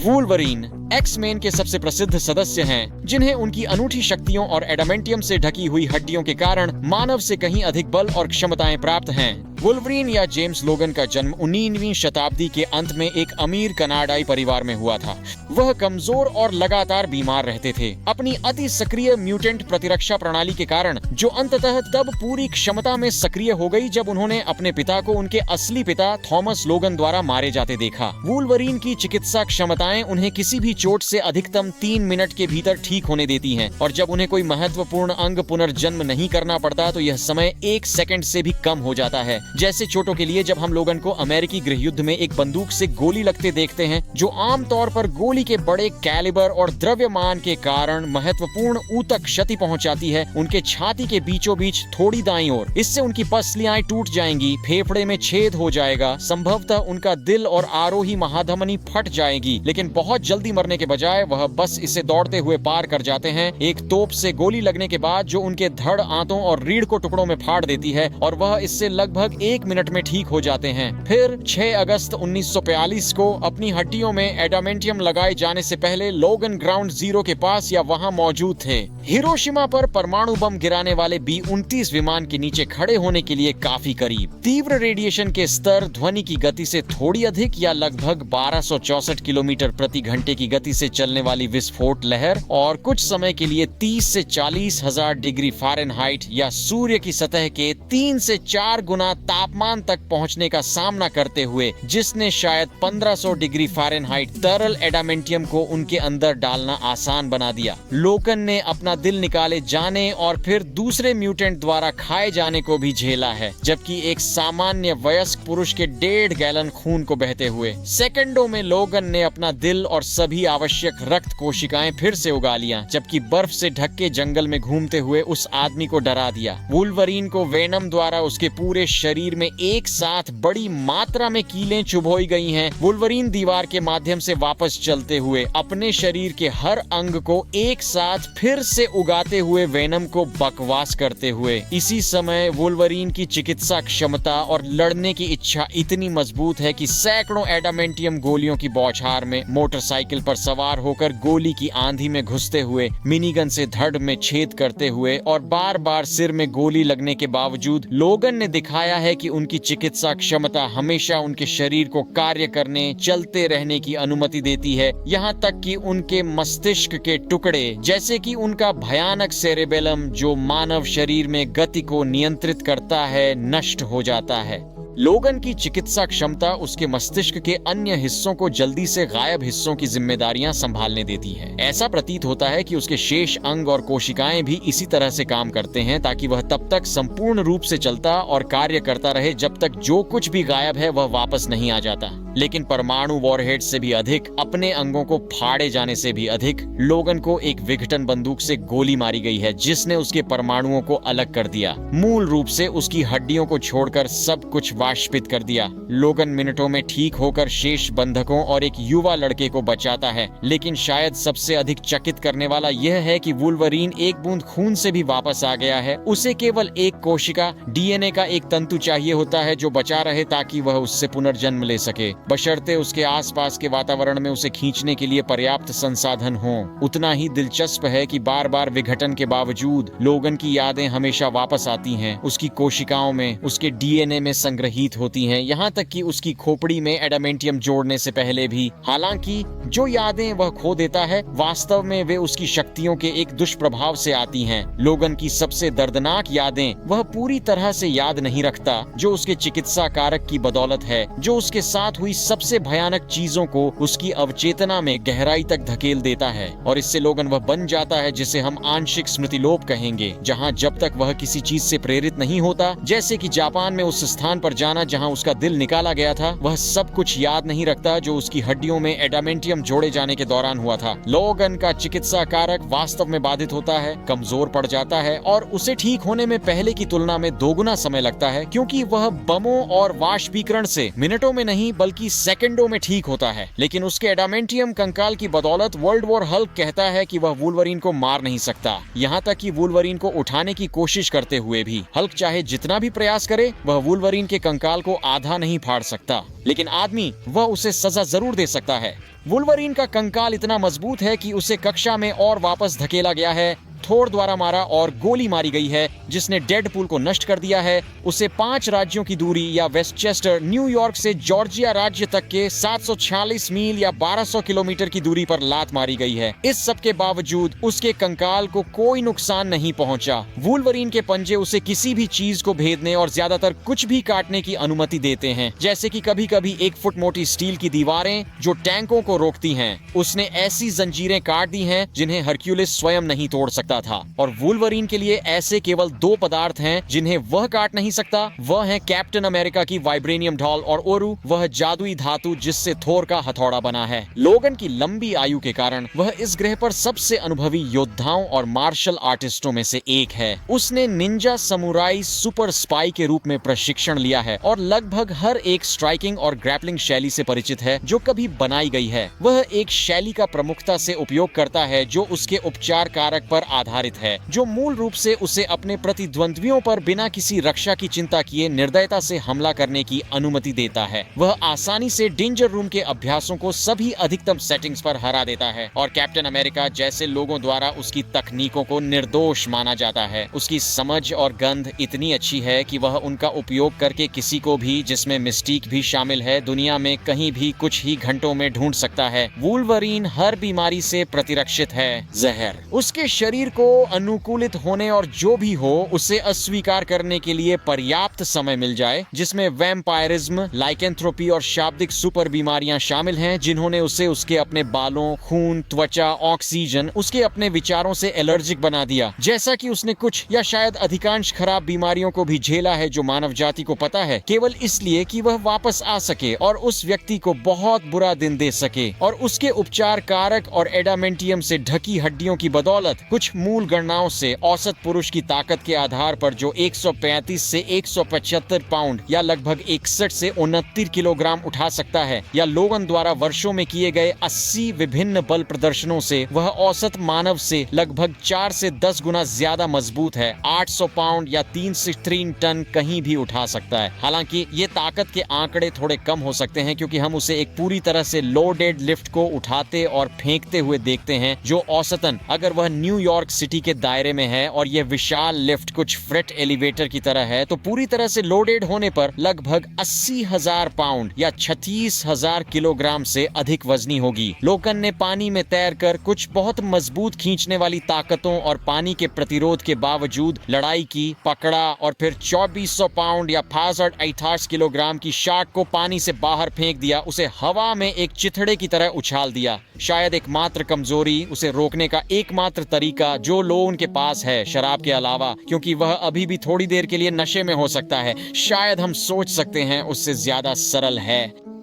Wolverine X Men के सबसे प्रसिद्ध सदस्य हैं, जिन्हें उनकी अनूठी शक्तियों और एडामेंटियम से ढकी हुई हड्डियों के कारण मानव से कहीं अधिक बल और क्षमताएं प्राप्त हैं। वुल्वरीन या जेम्स लोगन का जन्म 19वीं शताब्दी के अंत में एक अमीर कनाडाई परिवार में हुआ था। वह कमजोर और लगातार बीमार रहते थे। अपनी अति सक्रिय म्यूटेंट प्रतिरक्षा प्रणाली के कारण, जो अंततः तब पूरी क्षमता में सक्रिय हो गई जब उन्होंने अपने पिता को उनके असली पिता थॉमस लोगन द्वारा मारे जाते देखा। वुल्वरीन की चिकित्सा क्षमताएं उन्हें किसी भी चोट से अधिकतम 3 मिनट के भीतर ठीक होने देती हैं, और जब उन्हें कोई महत्वपूर्ण अंग पुनर्जन्म नहीं करना पड़ता तो यह समय 1 सेकंड से भी कम हो जाता है। जैसे चोटों के लिए जब हम लोगन को अमेरिकी गृह युद्ध में एक बंदूक से गोली लगते देखते हैं, जो आमतौर पर गोली के बड़े कैलिबर और द्रव्यमान के कारण महत्वपूर्ण ऊतक क्षति पहुंचाती है, उनके छाती के बीचों बीच थोड़ी दाईं ओर। इससे उनकी पसलियां टूट जाएंगी, फेफड़े में छेद हो जाएगा, संभवतः उनका दिल और आरोही महाधमनी फट जाएगी, लेकिन बहुत जल्दी मरने के बजाय वह बस इसे दौड़ते हुए पार कर जाते हैं। एक तोप से गोली लगने के बाद जो उनके धड़, आंतों और रीढ़ को टुकड़ों में फाड़ देती है, और वह इससे लगभग 1 मिनट में ठीक हो जाते हैं। फिर 6 अगस्त 1942 को अपनी हड्डियों में एडामेंटियम लगाए जाने से पहले लोगन ग्राउंड जीरो के पास या वहां मौजूद थे। हिरोशिमा पर परमाणु बम गिराने वाले B-29 विमान के नीचे खड़े होने के लिए काफी करीब। तीव्र रेडिएशन के स्तर ध्वनि की गति से थोड़ी अधिक या लगभग 1264 किलोमीटर प्रति घंटे की गति से चलने वाली विस्फोट लहर, और कुछ समय के लिए 30 से 40 हजार डिग्री फ़ारेनहाइट या सूर्य की सतह के 3 से 4 गुना तापमान तक पहुंचने का सामना करते हुए, जिसने शायद 1500 डिग्री फ़ारेनहाइट तरल एडामेंटियम को उनके अंदर डालना आसान बना दिया। लोकन ने अपना दिल निकाले जाने और फिर दूसरे म्यूटेंट द्वारा खाए जाने को भी झेला है, जबकि एक सामान्य वयस्क पुरुष के 1.5 गैलन खून को बहते हुए। सेकंडों में लोगन ने अपना दिल और सभी आवश्यक रक्त कोशिकाएं फिर से उगा लिया, जबकि बर्फ से ढक के जंगल में घूमते हुए उस आदमी को डरा दिया। वुल्वरीन को वेनम द्वारा उसके पूरे शरीर में एक साथ बड़ी मात्रा में कीलें चुभोई गई हैं। वुल्वरीन दीवार के माध्यम से वापस चलते हुए अपने शरीर के हर अंग को एक साथ फिर से उगाते हुए वेनम को बकवास करते हुए। इसी समय वुल्वरीन की चिकित्सा क्षमता और लड़ने की इच्छा इतनी मजबूत है कि सैकड़ों एडामेंटियम गोलियों की बौछार में मोटरसाइकिल पर सवार होकर गोली की आंधी में घुसते हुए, मिनीगन से धड़ में छेद करते हुए और बार बार सिर में गोली लगने के बावजूद लोगन ने दिखाया है कि उनकी चिकित्सा क्षमता हमेशा उनके शरीर को कार्य करने, चलते रहने की अनुमति देती है, यहाँ तक कि उनके मस्तिष्क के टुकड़े, जैसे कि उनका भयानक सेरेबेलम जो मानव शरीर में गति को नियंत्रित करता है, नष्ट हो जाता है। लोगन की चिकित्सा क्षमता उसके मस्तिष्क के अन्य हिस्सों को जल्दी से गायब हिस्सों की जिम्मेदारियां संभालने देती है। ऐसा प्रतीत होता है कि उसके शेष अंग और कोशिकाएं भी इसी तरह से काम करते हैं, ताकि वह तब तक संपूर्ण रूप से चलता और कार्य करता रहे जब तक जो कुछ भी गायब है वह वापस नहीं आ जाता। लेकिन परमाणु वॉरहेड से भी अधिक, अपने अंगों को फाड़े जाने से भी अधिक, लोगन को एक विघटन बंदूक से गोली मारी गई है, जिसने उसके परमाणुओं को अलग कर दिया, मूल रूप से उसकी हड्डियों को छोड़कर सब कुछ वाष्पित कर दिया। लोगन मिनटों में ठीक होकर शेष बंधकों और एक युवा लड़के को बचाता है, लेकिन शायद सबसे अधिक चकित करने वाला यह है कि वुल्वरीन एक बूंद खून से भी वापस आ गया है। उसे केवल एक कोशिका, डीएनए का एक तंतु चाहिए होता है जो बचा रहे, ताकि वह उससे पुनर्जन्म ले सके, बशर्ते उसके आसपास के वातावरण में उसे खींचने के लिए पर्याप्त संसाधन हों। उतना ही दिलचस्प है कि बार बार विघटन के बावजूद लोगन की यादें हमेशा वापस आती हैं, उसकी कोशिकाओं में, उसके डीएनए में संग्रहित होती हैं, यहाँ तक कि उसकी खोपड़ी में एडामेंटियम जोड़ने से पहले भी। हालांकि जो यादें वह खो देता है, वास्तव में वे उसकी शक्तियों के एक दुष्प्रभाव से आती हैं। लोगन की सबसे दर्दनाक यादें वह पूरी तरह से याद नहीं रखता, जो उसके चिकित्सा कारक की बदौलत है, जो उसके साथ हुई सबसे भयानक चीजों को उसकी अवचेतना में गहराई तक धकेल देता है, और इससे लोगन वह बन जाता है जिसे हम आंशिक स्मृतिलोप कहेंगे, जहां जब तक वह किसी चीज से प्रेरित नहीं होता, जैसे कि जापान में उस स्थान पर जाना जहां उसका दिल निकाला गया था, वह सब कुछ याद नहीं रखता जो उसकी हड्डियों में एडामेंटियम जोड़े जाने के दौरान हुआ था। लोगन का चिकित्सा कारक वास्तव में बाधित होता है, कमजोर पड़ जाता है, और उसे ठीक होने में पहले की तुलना में दोगुना समय लगता है, क्योंकि वह बमों और वाष्पीकरण से मिनटों में नहीं बल्कि कि सेकंडों में ठीक होता है, लेकिन उसके एडामेंटियम कंकाल की बदौलत वर्ल्ड वॉर हल्क कहता है कि वह वुल्वरीन को मार नहीं सकता। यहाँ तक कि वुल्वरीन को उठाने की कोशिश करते हुए भी हल्क चाहे जितना भी प्रयास करे, वह वुल्वरीन के कंकाल को आधा नहीं फाड़ सकता। लेकिन आदमी वह उसे सजा जरूर दे सकता है। वुल्वरीन का कंकाल इतना मजबूत है कि उसे कक्षा में और वापस धकेला गया है, थोर द्वारा मारा और गोली मारी गई है, जिसने डेडपूल को नष्ट कर दिया है। उसे 5 राज्यों की दूरी या वेस्टचेस्टर, न्यूयॉर्क से जॉर्जिया राज्य तक के 746 मील या 1200 किलोमीटर की दूरी पर लात मारी गई है। इस सब के बावजूद उसके कंकाल को कोई नुकसान नहीं पहुंचा। वुल्वरीन के पंजे उसे किसी भी चीज को भेदने और ज्यादातर कुछ भी काटने की अनुमति देते हैं, जैसे कि कभी कभी 1 फुट मोटी स्टील की दीवारें जो टैंकों को रोकती हैं। उसने ऐसी जंजीरें काट दी हैं जिन्हें हरक्यूलिस स्वयं नहीं तोड़ सकता था। और वुल्वरीन के लिए ऐसे केवल 2 पदार्थ हैं जिन्हें वह काट नहीं सकता। वह है कैप्टन अमेरिका की वाइब्रेनियम ढॉल और ओरू, वह जादुई धातु जिससे थोर का हथौड़ा बना है। लोगन की लंबी आयु के कारण वह इस ग्रह पर सबसे अनुभवी योद्धाओं और मार्शल आर्टिस्टों में से एक है। उसने निंजा समुराई सुपर स्पाई के रूप में प्रशिक्षण लिया है और लगभग हर एक स्ट्राइकिंग और ग्रैपलिंग शैली से परिचित है जो कभी बनाई गई है। वह एक शैली का प्रमुखता से उपयोग करता है जो उसके उपचार कारक पर आधारित है, जो मूल रूप से उसे अपने प्रतिद्वंद्वियों पर बिना किसी रक्षा की चिंता किए निर्दयता से हमला करने की अनुमति देता है। वह आसानी से डेंजर रूम के अभ्यासों को सभी अधिकतम सेटिंग्स पर हरा देता है और कैप्टन अमेरिका जैसे लोगों द्वारा उसकी तकनीकों को निर्दोष माना जाता है। उसकी समझ और गंध इतनी अच्छी है कि वह उनका उपयोग करके किसी को भी, जिसमें मिस्टीक भी शामिल है, दुनिया में कहीं भी कुछ ही घंटों में ढूंढ सकता है। वुल्वरीन हर बीमारी से प्रतिरक्षित है। जहर उसके शरीर को अनुकूलित होने और जो भी हो उसे अस्वीकार करने के लिए पर्याप्त समय मिल जाए, जिसमें वैम्पायरिज्म, लाइकेंथ्रोपी और शाब्दिक सुपर बीमारियां शामिल हैं, जिन्होंने उसे उसके अपने बालों, खून, त्वचा, ऑक्सीजन, उसके अपने विचारों से एलर्जिक बना दिया। जैसा कि उसने कुछ या शायद अधिकांश खराब बीमारियों को भी झेला है जो मानव जाति को पता है, केवल इसलिए कि वह वापस आ सके और उस व्यक्ति को बहुत बुरा दिन दे सके। और उसके उपचार कारक और एडामेंटियम से ढकी हड्डियों की बदौलत कुछ मूल गणनाओं से औसत पुरुष की ताकत के आधार पर, जो 135 से 175 पाउंड या लगभग 61 से 69 किलोग्राम उठा सकता है, या लोगन द्वारा वर्षों में किए गए 80 विभिन्न बल प्रदर्शनों से वह औसत मानव से लगभग 4 से 10 गुना ज्यादा मजबूत है। 800 पाउंड या 3 से 3 टन कहीं भी उठा सकता है। हालांकि ये ताकत के आंकड़े थोड़े कम हो सकते हैं क्योंकि हम उसे एक पूरी तरह से लोडेड लिफ्ट को उठाते और फेंकते हुए देखते हैं, जो औसतन, अगर वह न्यूयॉर्क सिटी के दायरे में है और यह विशाल लिफ्ट कुछ फ्रेट एलिवेटर की तरह है, तो पूरी तरह से लोडेड होने पर लगभग 80,000 पाउंड या 36,000 किलोग्राम से अधिक वजनी होगी। लोकन ने पानी में तैरकर कुछ बहुत मजबूत खींचने वाली ताकतों और पानी के प्रतिरोध के बावजूद लड़ाई की, पकड़ा और फिर 2400 पाउंड या 68 किलोग्राम की शार्क को पानी से बाहर फेंक दिया, उसे हवा में एक चिथड़े की तरह उछाल दिया। शायद एकमात्र कमजोरी, उसे रोकने का एकमात्र तरीका जो लोगों के पास है शराब के अलावा, क्योंकि वह अभी भी थोड़ी देर के लिए नशे में हो सकता है, शायद हम सोच सकते हैं उससे ज्यादा सरल है।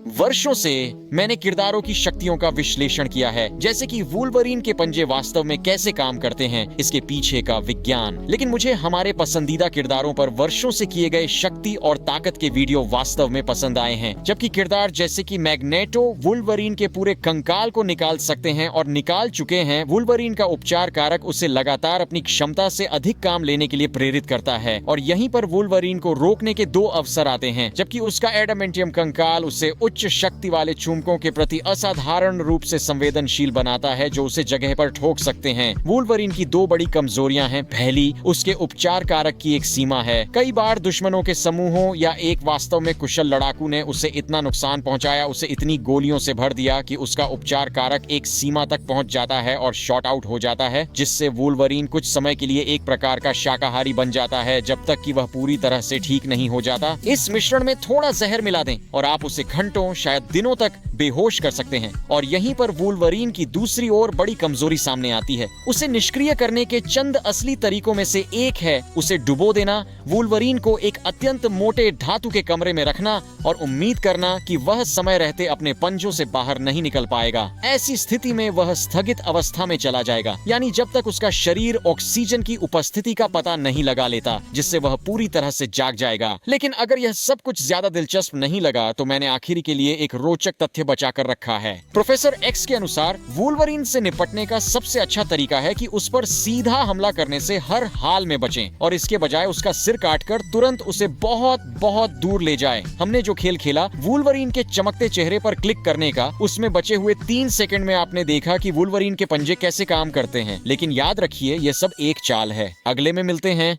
वर्षों से मैंने किरदारों की शक्तियों का विश्लेषण किया है, जैसे कि वुल्वरीन के पंजे वास्तव में कैसे काम करते हैं, इसके पीछे का विज्ञान। लेकिन मुझे हमारे पसंदीदा किरदारों पर वर्षों से किए गए शक्ति और ताकत के वीडियो वास्तव में पसंद आए हैं। जबकि किरदार जैसे कि मैग्नेटो वुल्वरीन के पूरे कंकाल को निकाल सकते हैं और निकाल चुके हैं, वुल्वरीन का उपचार कारक उसे लगातार अपनी क्षमता से अधिक काम लेने के लिए प्रेरित करता है। और यहीं पर वुल्वरीन को रोकने के 2 अवसर आते हैं, जबकि उसका एडामेंटियम कंकाल उसे उच्च शक्ति वाले चुंबकों के प्रति असाधारण रूप से संवेदनशील बनाता है, जो उसे जगह पर ठोक सकते हैं। वुल्वरीन की 2 बड़ी कमजोरियां हैं। पहली, उसके उपचार कारक की एक सीमा है। कई बार दुश्मनों के समूहों या एक वास्तव में कुशल लड़ाकू ने उसे इतना नुकसान पहुंचाया, उसे इतनी गोलियों से भर दिया कि उसका उपचार कारक एक सीमा तक पहुंच जाता है और शॉट आउट हो जाता है, जिससे वुल्वरीन कुछ समय के लिए एक प्रकार का शाकाहारी बन जाता है, जब तक कि वह पूरी तरह से ठीक नहीं हो जाता। इस मिश्रण में थोड़ा जहर मिला दें और आप उसे घंटों, शायद दिनों तक बेहोश कर सकते हैं। और यहीं पर वुल्वरीन की दूसरी ओर बड़ी कमजोरी सामने आती है। उसे निष्क्रिय करने के चंद असली तरीकों में से एक है उसे डुबो देना, वुल्वरीन को एक अत्यंत मोटे धातु के कमरे में रखना और उम्मीद करना कि वह समय रहते अपने पंजों से बाहर नहीं निकल पाएगा। ऐसी स्थिति में वह स्थगित अवस्था में चला जाएगा, यानी जब तक उसका शरीर ऑक्सीजन की उपस्थिति का पता नहीं लगा लेता, जिससे वह पूरी तरह से जाग जाएगा। लेकिन अगर यह सब कुछ ज्यादा दिलचस्प नहीं लगा तो मैंने आखिरी के लिए एक रोचक तथ्य बचा कर रखा है। प्रोफेसर एक्स के अनुसार वुल्वरीन से निपटने का सबसे अच्छा तरीका है कि उस पर सीधा हमला करने से हर हाल में बचें और इसके बजाय उसका सिर काटकर तुरंत उसे बहुत बहुत दूर ले जाए। हमने जो खेल खेला वुल्वरीन के चमकते चेहरे पर क्लिक करने का, उसमें बचे हुए 3 सेकंड में आपने देखा कि वुल्वरीन के पंजे कैसे काम करते हैं। लेकिन याद रखिए, ये सब एक चाल है। अगले में मिलते हैं।